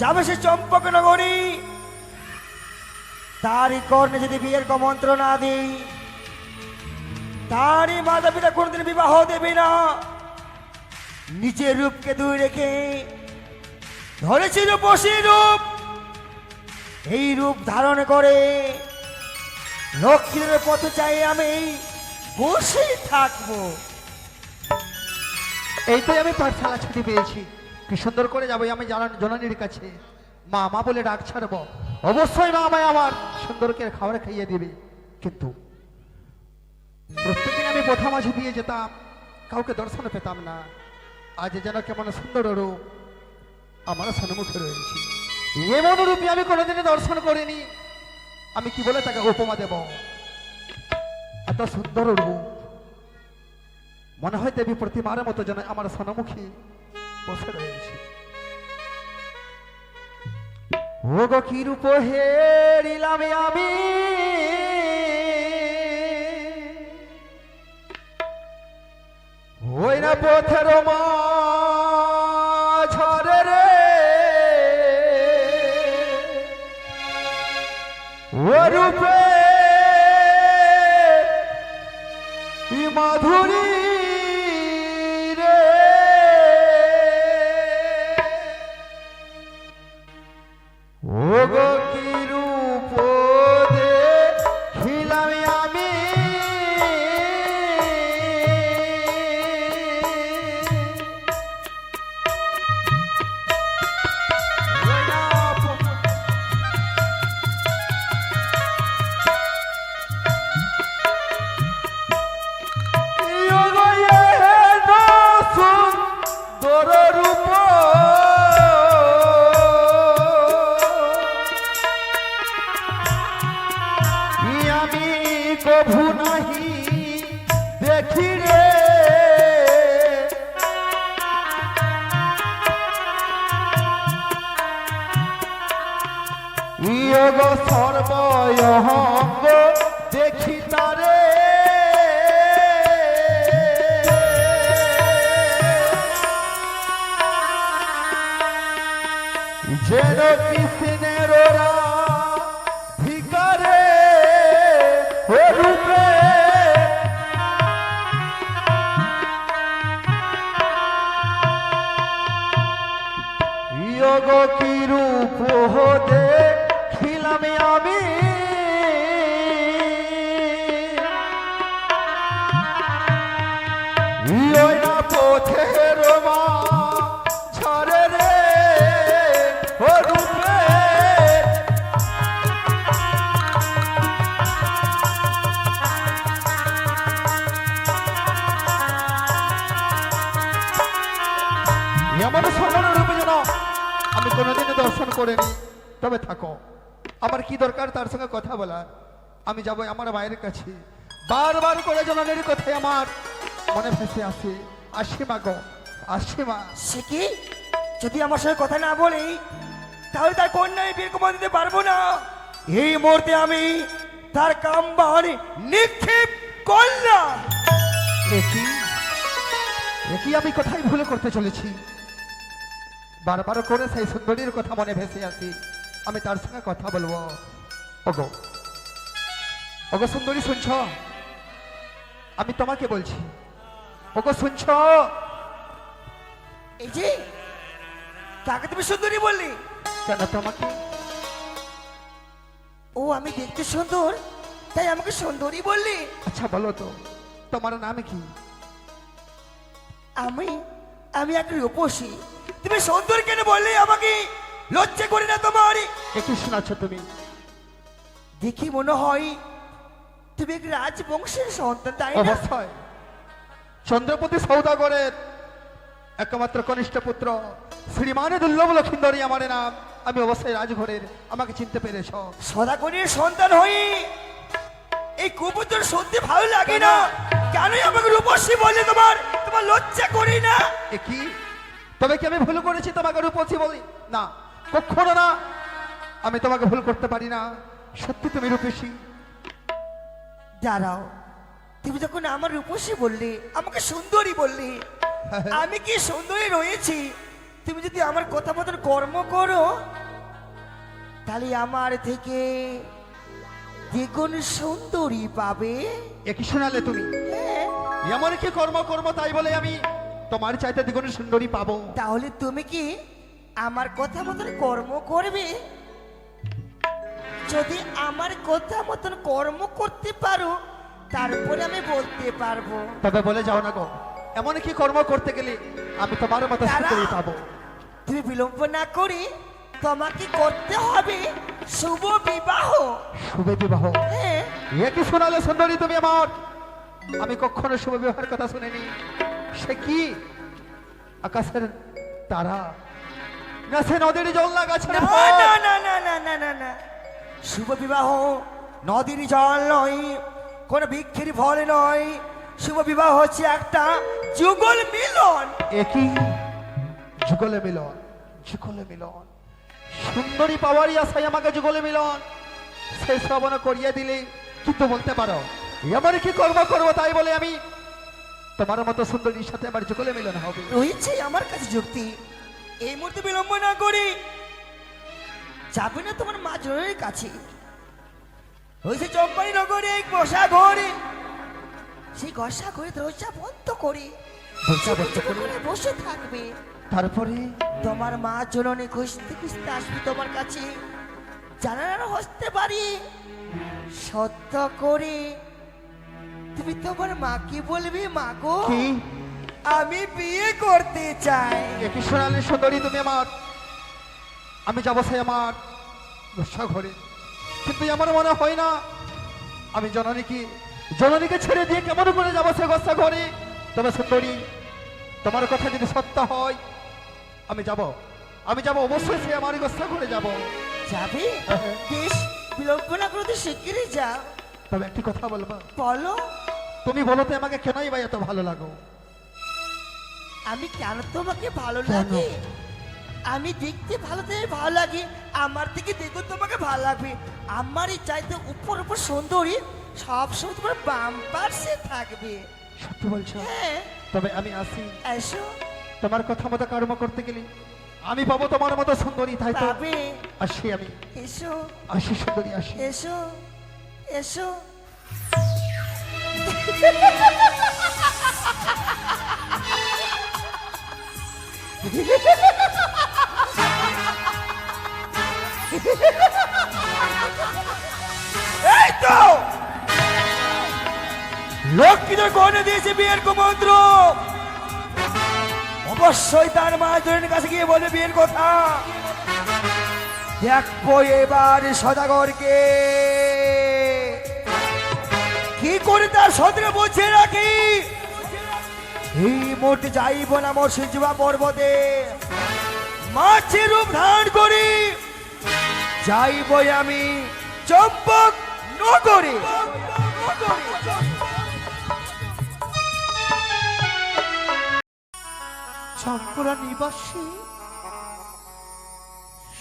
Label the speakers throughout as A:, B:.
A: যাবে সে চম্পক নগরী, তারই কর্ণে যদি বিয়ের মন্ত্র না দিই, তারই মাতা পিতা কোনদিন বিবাহ দেবে না। নিজের রূপকে দুই রেখে ধরেছি রূপসী রূপ, এই রূপ ধারণ করে লক্ষ্মীর পথ চাই আমি বসে থাকবো।
B: এই তো আমি পাঠশালা ছুটি পেয়েছি, কি সুন্দর করে যাবো আমি জননীর কাছে। মা মা বলে ডাক ছাড়বো, অবশ্যই মা আমায় আমার সুন্দর করে খাবার খাইয়ে দিবে। কিন্তু প্রত্যেকদিন আমি পথা মাঝে দিয়ে যেতাম, কাউকে দর্শন পেতাম না। আজ যেন কেমন সুন্দর রূপ আমার সম্মুখে রয়েছে, এমন রূপে আমি কোনোদিনই দর্শন করিনি। আমি কি বলে তাকে উপমা দেব? এত সুন্দর রূপ, মনে হয় দেবী প্রতিমার মতো যেন আমার সম্মুখে বসে রয়েছে। ও গো কি রূপ হেরিলাম আমি, ওই না পথের মাঝরে রে, ও রূপে মাধুরী রে, ও গো কি রূপ দেখিলাম আমি, কভু নাহি দেখি রে, ইয়োগ সর্বয়ঙ্গ দেখি তারে, যেন কৃষ্ণের ভিকারে ও রূপে, ইয়োগ কি রূপ দেখিলাম আমি, ইয়োই না পথের মাঝরে রে, ও রূপে এমন সুন্দর রূপে যেন আমি কোনোদিনও দর্শন করিনি। তবে থাকো, আমার কি দরকার তার সঙ্গে কথা বলার? আমি যাবো আমার মায়ের কাছে, বারবার করে জননীর কথাই আমার মনে ভেসে আসে। আসি মা গো, আসি মা।
A: সে কি, যদি আমার সঙ্গে কথা না বলি তাহলে তার কন্যায় বিয়ের কমা দিতে পারবো না। এই মুহূর্তে আমি তার কামবার নিক্ষেপ করলাম।
B: একই আমি কোথায় ভুল করতে চলেছি? বারবার করে সেই সুন্দরীর কথা মনে ভেসে আসি, আমি তার সঙ্গে কথা বলবো। ওগো ওগো সুন্দরী, শুনছ? আমি তোমাকে বলছি, ওগো শুনছ?
A: এই যে তাকে তুমি সুন্দরী বললি
B: কেন তোমাকে?
A: ও আমি দেখতে সুন্দর তাই আমাকে সুন্দরী বললি?
B: আচ্ছা বলো তো, তোমার নাম কি?
A: আমি আমি এক রূপসী, তুমি সুন্দর কেন বললে আমাকে? লজ্জা করি না তোমার?
B: একই শোনাচ্ছ তুমি?
A: দেখি মনে হয় তুমি এক রাজবংশের সন্তান, তাই না?
B: অবশ্যই চন্দ্রপতি সৌদাগরের একমাত্র কনিষ্ঠ পুত্র শ্রীমান দুর্লভ লক্ষিন্দরী আমার নাম। আমি অবশ্যই রাজঘরের, আমাকে চিনতে পেরেছ?
A: সদাগরের সন্তান হই এই কুপুত্র সত্যি ভালো লাগে না? কেন আমাকে রূপসী বললে? তোমার তোমার লজ্জা করি না?
B: কি তবে কি আমি ভুল করেছি তোমাকে রূপসী বলি? না, কখনো না, আমি তোমাকে ভুল করতে পারি না। সত্যি তুমি রূপসী।
A: দাঁড়াও, তুমি যখন আমার রূপসী বললে, আমাকে সুন্দরী বললে, আমি কি সুন্দরী রয়েছি তুমি যদি আমার কথা মতন কর্ম করো তাহলে আমার থেকে দ্বিগুণ সুন্দরী পাবে।
B: একই শোনালে তুমি?
A: হ্যাঁ।
B: এমন কি কর্ম করব তাই বলে আমি তোমার চাইতে দ্বিগুণ সুন্দরী পাবো?
A: তাহলে তুমি কি আমার কথা মতন কর্ম করবে? যদি আমার কথা মতন কর্ম করতে পারো তারপরে আমি বলতে পারবো।
B: তবে বলে যাও না গো, এমন কি কর্ম করতে গেলে আমি তোমার মতো
A: দাঁড়া।
B: সুন্দরী পাবো?
A: তুমি বিলম্ব না করে তোমাকে করতে হবে শুভ বিবাহ।
B: শুভ বিবাহ?
A: হ্যাঁ।
B: একই শোনালে সুন্দরী তুমি আমার? আমি কখনো শুভ বিবাহের কথা শুনিনি। সে কি আকাশের তারা, না সে নদীর জল, না গাছের
A: না
B: ফল?
A: না না না না না না না, শুভ বিবাহ নদীর জল নয়, কোন বৃক্ষের ফল নয়। শুভ বিবাহ হচ্ছে একটা যুগল মিলন।
B: একই যুগলে মিলন, যুগলে মিলন। সুন্দরী পাওয়ারই আশায় আমাকে যুগলে মিলন সেই শ্রবণ করিয়ে দিলে কিন্তু বলতে পারো এমন কি কর্ম করবো তাই বলে আমি তোমার মতো সুন্দরীর সাথে আমার যুগলে মিলন হবে?
A: রয়েছে আমার কাছে যুক্তি। এই মুহূর্তে বিলম্ব না করি যাবে না তোমার মা জনের কাছে। রয়েছে চম্পানি নগরে এক বসা ঘরে, সেই ঘষা ঘরে দরজা বন্ধ করে
B: দরজা বন্ধ করে?
A: বসে থাকবে।
B: তারপরে
A: তোমার মা জননী খুঁজতে খুঁজতে আসবে তোমার কাছে। জানার হসতে পারি সত্য করে তুমি তোমার মাকে বলবে, মা গো
B: কি
A: আমি বিয়ে করতে চাই।
B: একই শোনালে সুন্দরী তুমি আমার? আমি যাবো সে আমার বসা ঘরে, কিন্তু আমার মনে হয় না আমি জননীকে ছেড়ে দিয়ে কেমন করে যাবো সে বসা ঘরে। তবে সুন্দরী তোমার কথা যদি সত্য হয় আমি যাব অবশ্যই সে আমার বসা ঘরে যাব।
A: যাবে? বেশ, বিলম্ব না করতে শিগগিরই যাও।
B: তবে একটি কথা বলবো?
A: বলো।
B: তুমি বলো তো আমাকে কেনই বা এত ভালো লাগো?
A: আমি কেন তোমাকে ভালো
B: কেন?
A: লাগে? আমি দেখতে ভালো থেকে ভালো লাগে, আমার থেকে দেখো তোমাকে ভালো লাগবে। আমারই চাইতে উপর উপর সুন্দরী সবসময় তোমার বাম পাশে থাকবে।
B: সত্যি বলছো?
A: হ্যাঁ।
B: তবে আমি আসি।
A: এসো।
B: তোমার কথা মতো কর্ম করতে গেলে আমি পাবো তোমার মতো সুন্দরী, তাই তো?
A: পাবে।
B: আসি আমি,
A: এসো
B: আসি সুন্দরী, আসি।
A: এসো এসো। এই তো লক্ষ্মীদের গহনে দিয়েছে বিয়ের কুমন্ত্র। অবশ্যই তার মা জনের কাছে গিয়ে বলে বিয়ের কথা। দেখবো এবার সদাগরকে কি করে তার সদরে বসে রাখি। এই মুহূর্তে যাইব না মর্ষিজবা পর্বতে, মাছের রূপ ধারণ করি যাইব আমি চম্পক নগরে।
C: চম্পরা নিবাসী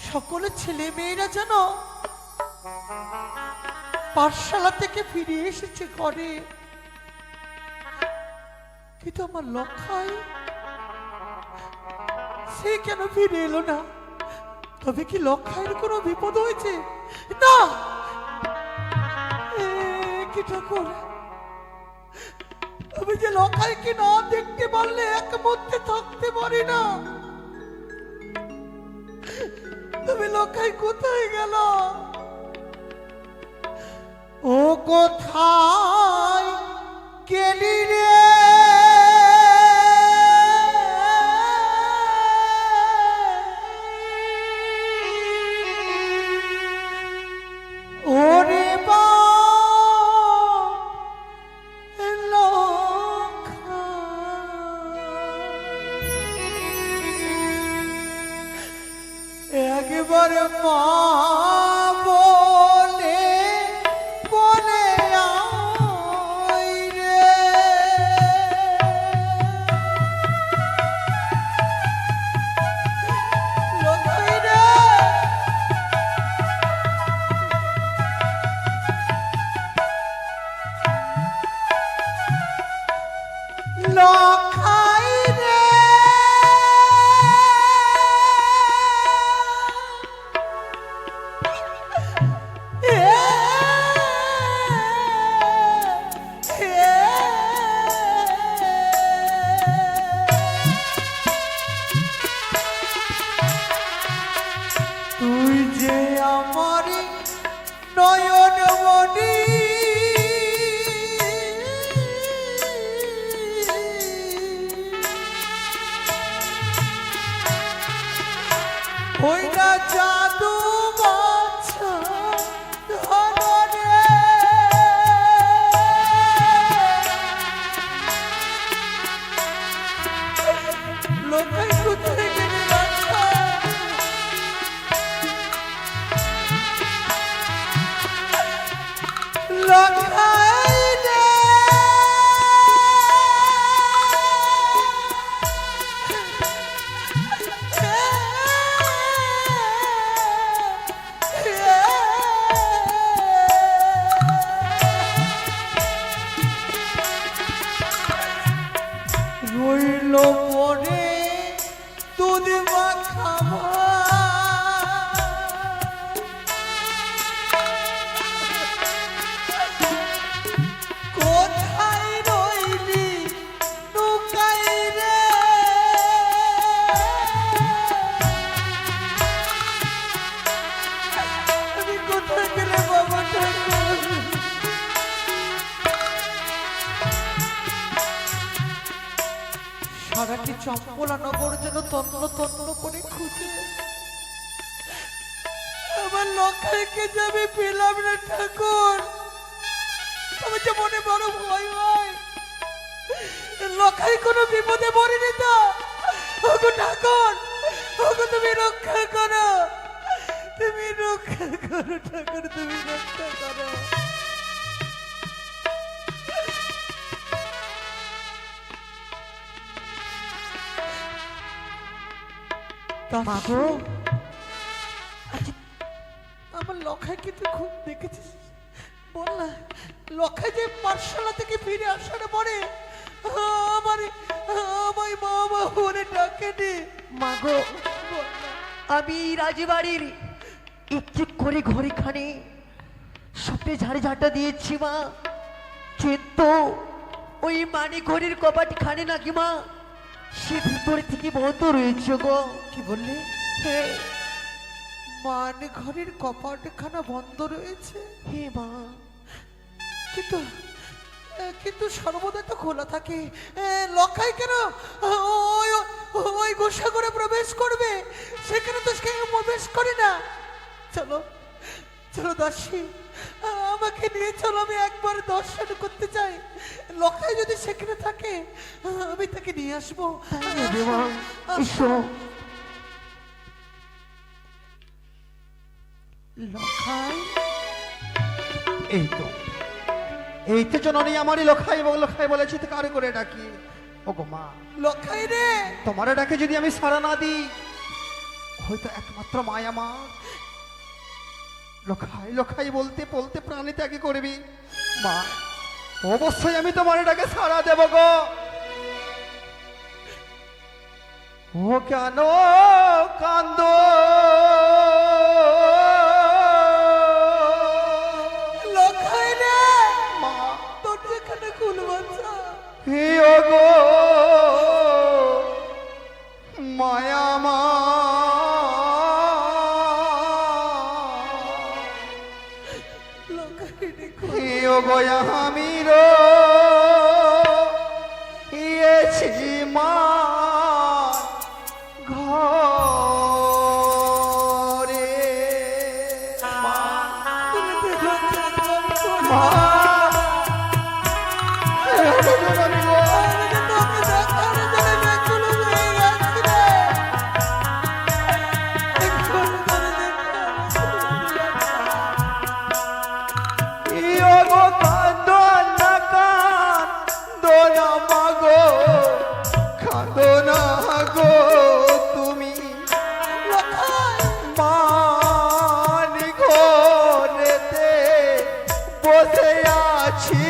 C: সকলে ছেলে মেয়েরা যেন পাঠশালা থেকে ফিরে এসেছে ঘরে, কিন্তু আমার লক্ষায় সে কেন ফিরে এলো না? তবে কি লক্ষায়ের কোনো বিপদ হয়েছে? না, কি ঠাকুর, আমি যে লক্ষাইকে না দেখতে পারলে এক মধ্যে থাকতে পারি না। তুমি লক্ষাই কোথায় গেল? ও কোথায় গেলি রে? ওরে বা একবার মা বলে বলে আয় রে। লক্ষ্মী রে, লক্ষাই রে, তুই যে আমার নয়ন মনি ওই না জাদু বাছা ধরে লোকাই কোথায় গেলে বাছা লোকাই রে রইল পরে দুধ মাখাবা কোথায় রইলি লুকাই রে আমি কোথায় গেলে বাবা ঠাকুর সারাটি চম্পলা নগর যেন তন্ন তন্ন করে খুঁজে আমার লক্ষাইকে যাবে পেলাম না ঠাকুর আমি যে মনে বড় ভয় হয় লক্ষাই কোনো বিপদে পড়েনি তো ওগো ঠাকুর ওগো তুমি রক্ষা করো ঠাকুর তুমি রক্ষা করো
A: মাগো
C: আমার লক্ষাইকে তুই খুব দেখেছিস বল না লক্ষাই যে পাঠশালা থেকে ফিরে আসার পরে আমায় বাবা বলে ডাকেনি
A: মাগো আমি রাজবাড়ির একটু করে ঘরে খানে সপে ঝাড়ে ঝাঁটা দিয়েছি মা কিন্তু ওই মানে ঘরের কপাট খানে নাকি মা সে ভিতরে থেকে বন্ধ রয়েছে গো।
C: কি বললি
A: হে
C: মান ঘরের কপাটখানা বন্ধ রয়েছে
A: হে মা
C: কিন্তু কিন্তু সর্বদা তো খোলা থাকে লক্ষাই কেন ওই ওই গোসা করে প্রবেশ করবে সেখানে তো সে প্রবেশ করে না চলো চলো দাসী আমাকে নিয়ে চলো আমি একবার দর্শন করতে চাই লক্ষাই যদি সেখানে থাকে আমি তাকে নিয়ে আসবো
A: এসো লক্ষাই
B: এই তো জননী আমারই লখাই এবং লখাই বলেছি তো কারে করে ডাকি ও গো মা
C: লক্ষাই রে
B: তোমারে ডাকে যদি আমি সাড়া না দিই হয়তো একমাত্র মায় আমার লখাই লখাই বলতে বলতে প্রাণী ত্যাগে করবি মা অবশ্যই আমি তোমারে ডাকে সাড়া দেব গো ও কেন কান্দ
C: লক্ষাই রে
B: মা
C: তোর যেখানে খুল বাচ্চা
B: হে ও গো মায়া মা
C: লক্ষাই রে
B: হে ও গো আমি রো ইয়েছি মা ঘরে মা মা তুমি মানি ঘরেতে বসে আছি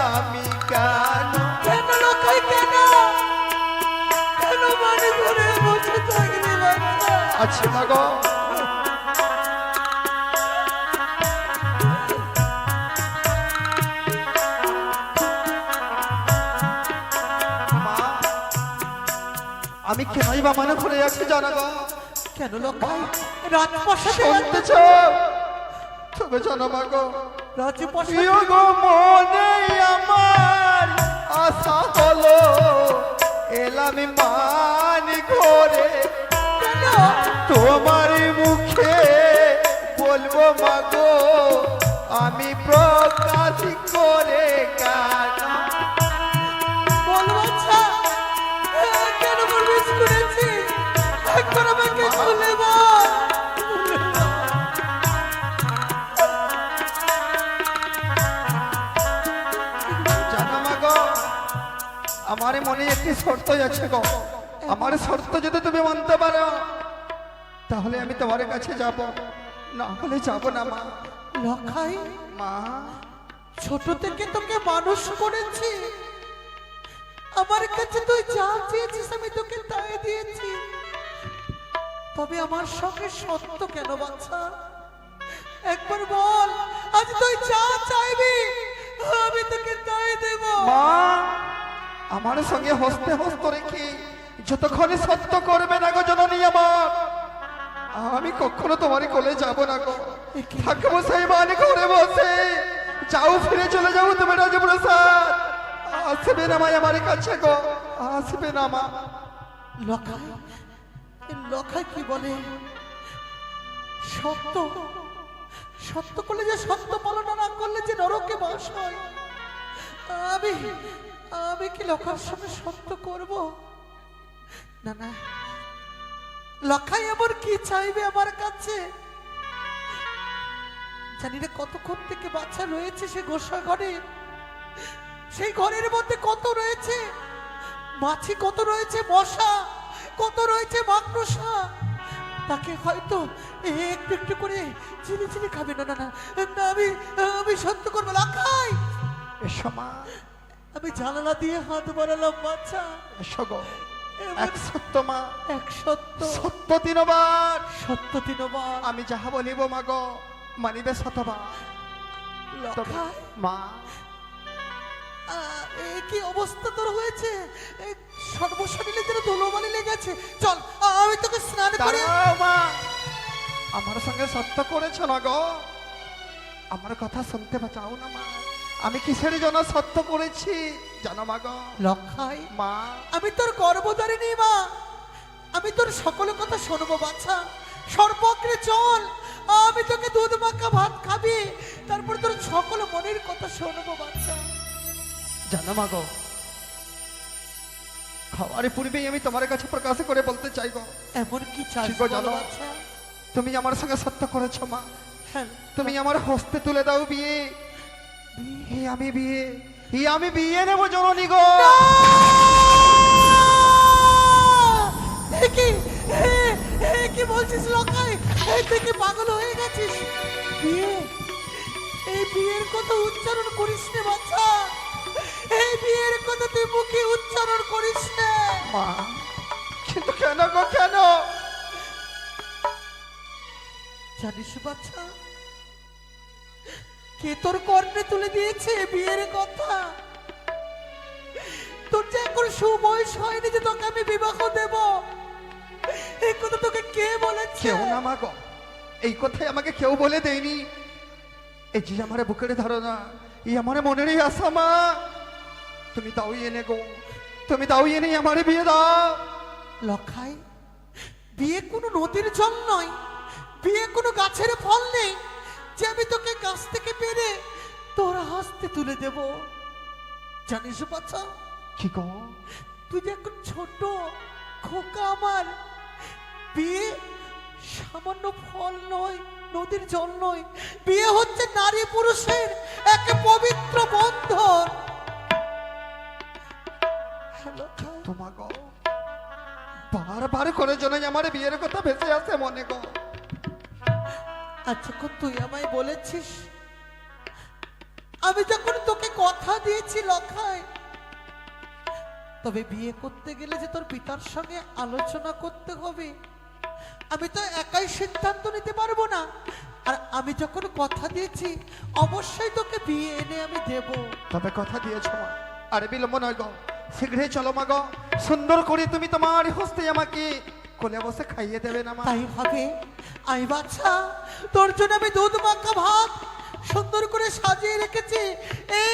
B: আমি কেন
C: কেন লক্ষাই কেন কেন মানে ঘরে বসে থাকবি বাচ্চা
B: আছি না গো মা, আমি কেনই বা মনে করে আছি জানা গো
C: কেন লক্ষাই রাজপ্রাসাদে
B: শুনতেছ তবে জানো মা গো
C: রাজপ্রাসাদে
B: গো মনে আমার আশা হলো এলাম মান করে
C: কেন
B: তোমার মুখে বলবো মা গো আমি প্রকাশ করে কেন
C: বলবো আচ্ছা কেন প্রবেশ করেছি একবার আমাকে খুলে বল
B: জানো মা গো আমার মনে একটি শর্ত আছে গো আমার শর্ত যদি তুমি মানতে পারো তাহলে আমি তোমার কাছে যাব, না হলে যাব না মা।
C: লক্ষাই
B: মা
C: ছোট থেকে তোকে মানুষ করেছি, আমার কাছে তুই যা চেয়েছিস আমি তোকে তাই দিয়েছি, তবে আমার সঙ্গে সত্য কেন বাচ্চা একবার বল, আজ তুই যা চাইবি আমি তোকে তাই দেব।
B: মা আমার সঙ্গে হস্তে হস্ত রেখে যতক্ষণ সত্য করবে না গো জননী আমার, আমি কখনো তোমারই কোলে যাব না গো। থাকবো সেই মানে ঘরে বসে, যাও ফিরে চলে যাও তুমি রাজপ্রাসাদ, আসবে না মা আমার কাছে গো, আসবে না মা।
C: লক্ষাই লক্ষাই কি বলে সত্য, সত্য করলে যে সত্য পালন না করলে যে নরকে বাস হয়, আমি আমি কি লক্ষার সঙ্গে সত্য করব? না না, লক্ষাই আবার কি চাইবে আমার কাছে জানি না। কতক্ষণ থেকে বাচ্চা রয়েছে সে গোসা ঘরে, সেই ঘরের মধ্যে কত রয়েছে মাছি, কত রয়েছে মশা, কত রয়েছে মাকড়সা, তাকে হয়তো একটু একটু করে চিনি চিনি খাবে। না না না না, আমি সত্য করবো লক্ষাই।
B: এসো মা,
C: আমি জানালা দিয়ে হাত বাড়ালাম বাচ্চা,
B: এসো গো। এক সত্য মা,
C: এক সত্য,
B: সত্য তিনবার,
C: সত্য তিনবার।
B: আমি যাহা বলিব মা গো মানিবে শতবার।
C: লক্ষাই
B: মা
C: এই কি অবস্থা তোর হয়েছে? সর্বশরীরে যেন ধুলোবালি লেগেছে। চল আমি তোকে স্নান করে।
B: দাঁড়াও মা, আমার সঙ্গে সত্য করেছ না গো, আমার কথা শুনতে চাও না মা? আমি কিসের জন্য সত্য করেছি জানো মা গো?
C: লক্ষাই
B: মা
C: আমি তোর গর্ভধারিণী মা, আমি তোর সকল কথা শুনবো বাচ্চা। সর্বগ্রে চল, আমি তোকে দুধ মাখা ভাত খাবি, তারপর তোর সকল মনের কথা শুনবো বাচ্চা।
B: জানো মা গো, খাওয়ার পূর্বেই আমি তোমার কাছে প্রকাশ করে বলতে চাই গো,
C: এমন কি চাই
B: ঠিক গো, জানো।
C: বাচ্চা?
B: তুমি আমার সঙ্গে সত্য করেছ মা,
C: হ্যাঁ
B: তুমি আমার হস্তে তুলে দাও বিয়ে, আমি বিয়ে, আমি বিয়ে নেবো জননী গো।
C: কি কি বলছিস লক্ষাই? তুই কি পাগল হয়ে গেছিস? বিয়ে, এই বিয়ের কথা উচ্চারণ করিস না বাচ্চা, এই বিয়ের কথা তুই মুখে উচ্চারণ করিস না।
B: মা কিন্তু কেন গো, কেন?
C: জানিস বাচ্চা, কে তোর কর্ণে তুলে দিয়েছে বিয়ের কথা? তোর যে এখন সুবয়স হয়নি যে তোকে আমি বিবাহ দেব, এই কথা তোকে কে বলেছে?
B: কেউ না মা গো, এই কথাই আমাকে কেউ বলে দেয়নি। এই যে আমার বুকের ধারণা, এই আমার মনেরই আশা মা, তুমি দাও এনে গো, তুমি দাও এনে আমার বিয়ে দাও।
C: লক্ষাই, বিয়ে কোনো নদীর জল নয়, বিয়ে কোনো গাছের ফল নেই যে আমি তোকে গাছ থেকে পেরে তোর হাসতে তুলে দেব। জানিস বাচ্চা,
B: কি গো?
C: তুই যে এখন ছোট খোকা আমার, বিয়ে সামান্য ফল নয়, নদীর জল নয়, বিয়ে হচ্ছে নারী পুরুষের এক পবিত্র বন্ধন।
B: তোমা গো, বারবার করে জন্য আমার বিয়ের কথা ভেসে আসে মনে গো।
C: আচ্ছা তুই আমায় বলেছিস, আমি যখন তোকে কথা দিয়েছি লক্ষাই, তবে বিয়ে করতে গেলে যে তোর পিতার সঙ্গে আলোচনা করতে হবে, আমি তো একাই সিদ্ধান্ত নিতে পারবো না। আর আমি যখন কথা দিয়েছি অবশ্যই তোকে বিয়ে এনে আমি দেব।
B: তবে কথা দিয়েছ মা, আর বিলম্ব নয় গো, শীঘ্রই চলো মা গো, সুন্দর করে তুমি তোমার হস্তে আমাকে কোলে বসে খাইয়ে দেবে না মা?
C: তাই হবে। আই বাচ্চা, তোর জন্য আমি দুধ মাখা ভাত সুন্দর করে সাজিয়ে রেখেছি। এই